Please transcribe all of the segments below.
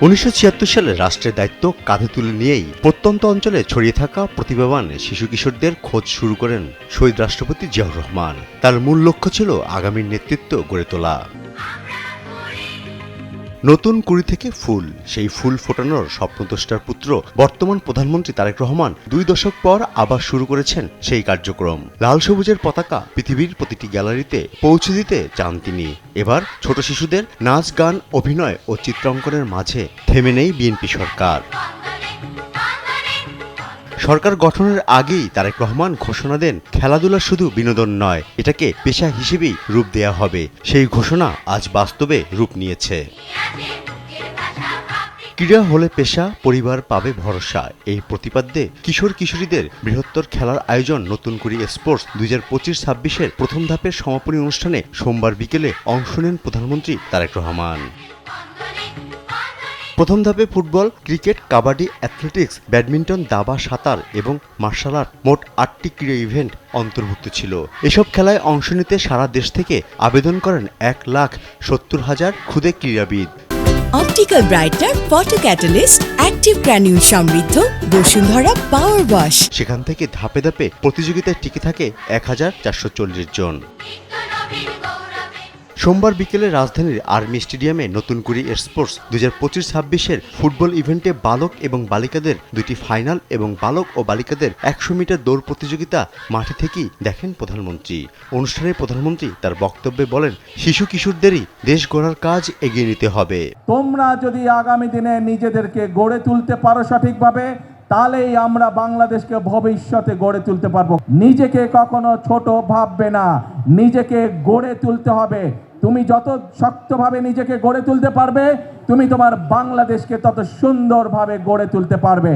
1976 সালে রাষ্ট্রের দায়িত্ব কাঁধে তুলে নিয়েই প্রত্যন্ত অঞ্চলে ছড়িয়ে থাকা প্রতিভাবান শিশু কিশোরদের খোঁজ শুরু করেন শহীদ রাষ্ট্রপতি জিয়াউর রহমান। তার মূল লক্ষ্য ছিল আগামীর নেতৃত্ব গড়ে তোলা। নতুন কুড়ি থেকে ফুল, সেই ফুল ফোটানোর স্বপ্নদ্রষ্টার পুত্র বর্তমান প্রধানমন্ত্রী তারেক রহমান 2 দশক পর আবার শুরু করেছেন সেই কার্যক্রম। লাল সবুজের পতাকা পৃথিবীর প্রতিটি গ্যালারিতে পৌঁছে দিতে চান তিনি। এবার ছোট শিশুদের নাচ, গান, অভিনয় ও চিত্রাঙ্কনের মাঝে থেমে নেই বিএনপি সরকার। সরকার গঠনের আগেই তারেক রহমান ঘোষণা দেন, খেলাধুলা শুধু বিনোদন নয়, এটাকে পেশা হিসেবেই রূপ দেয়া হবে। সেই ঘোষণা আজ বাস্তবে রূপ নিয়েছে। ক্রীড়া হলে পেশা, পরিবার পাবে ভরসা, এই প্রতিপাদ্যে কিশোর কিশোরীদের বৃহত্তর খেলার আয়োজন নতুন কুড়ি স্পোর্টস 2025-26-এর প্রথম ধাপের সমাপনী অনুষ্ঠানে সোমবার বিকেলে অংশ নেন প্রধানমন্ত্রী তারেক রহমান। প্রথম ধাপে football, cricket, kabaddi, athletics, badminton, দাবা, সাঁতার এবং মার্শাল আর্ট মোট 8টি ক্রীড়া ইভেন্ট অন্তর্ভুক্ত ছিল। এসব খেলায় অংশ নিতে সারা দেশ থেকে আবেদন করেন 1,70,000 ক্ষুদে ক্রীড়াবিদ। Optical brighter, photo catalyst, active granule সমৃদ্ধ বসুন্ধরা পাওয়ার ওয়াশ। সেখান থেকে ধাপে ধাপে প্রতিযোগিতায় টিকে থাকে 1,440 জন। সোমবার বিকেলে রাজধানীর আর্মি স্টেডিয়ামে নতুন কুড়ি স্পোর্টস 2025-26-এর ফুটবল ইভেন্টে বালক এবং বালিকাদের 2টি ফাইনাল এবং বালক ও বালিকাদের 100 মিটার দৌড় প্রতিযোগিতা মাঠে থেকেই দেখেন প্রধানমন্ত্রী। অনুষ্ঠানে প্রধানমন্ত্রী তার বক্তব্যে বলেন, শিশু কিশোরদেরই দেশ গড়ার কাজ এগিয়ে নিতে হবে। তোমরা যদি আগামী দিনে নিজেদেরকে গড়ে তুলতে পারো সঠিকভাবে, তাহলেই আমরা বাংলাদেশকে ভবিষ্যতে গড়ে তুলতে পারবো। নিজেকে কখনো ছোট ভাববে না, নিজেকে গড়ে তুলতে হবে। তুমি যত শক্তভাবে নিজেকে গড়ে তুলতে পারবে, তুমি তোমার বাংলাদেশকে তত সুন্দরভাবে গড়ে তুলতে পারবে।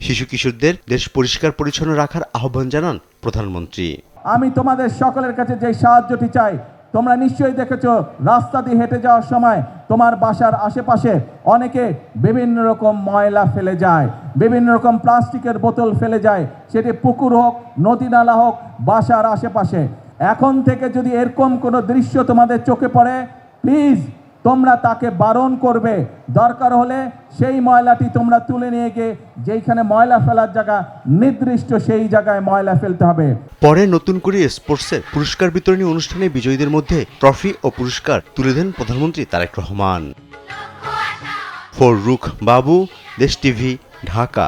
শিশু কিশোরদের দেশ পরিষ্কার পরিচ্ছন্ন রাখার আহ্বান জানান প্রধানমন্ত্রী। আমি তোমাদের সকলের কাছে যে সাহায্যটি চাই, তোমরা নিশ্চয়ই দেখেছো রাস্তা দিয়ে হেঁটে যাওয়ার সময় তোমার বাসার আশেপাশে অনেকে বিভিন্ন রকম ময়লা ফেলে যায়, বিভিন্ন রকম প্লাস্টিকের বোতল ফেলে যায়, সেটি পুকুর হোক, নদী নালা হোক, বাসার আশেপাশে। এখন থেকে যদি এরকম কোনো দৃশ্য তোমাদের চোখে পড়ে, প্লিজ তোমরা তাকে বারণ করবে। দরকার হলে সেই ময়লাটি তোমরা তুলে নিয়ে গিয়ে যেইখানে ময়লা ফেলার জায়গা নির্দিষ্ট, সেই জায়গায় ময়লা ফেলতে হবে। পরে নতুন কুড়ি স্পোর্টসের পুরস্কার বিতরণী অনুষ্ঠানে বিজয়ীদের মধ্যে ট্রফি ও পুরস্কার তুলে দেন প্রধানমন্ত্রী তারেক রহমান। ফররুখ বাবু, দেশ টিভি, ঢাকা।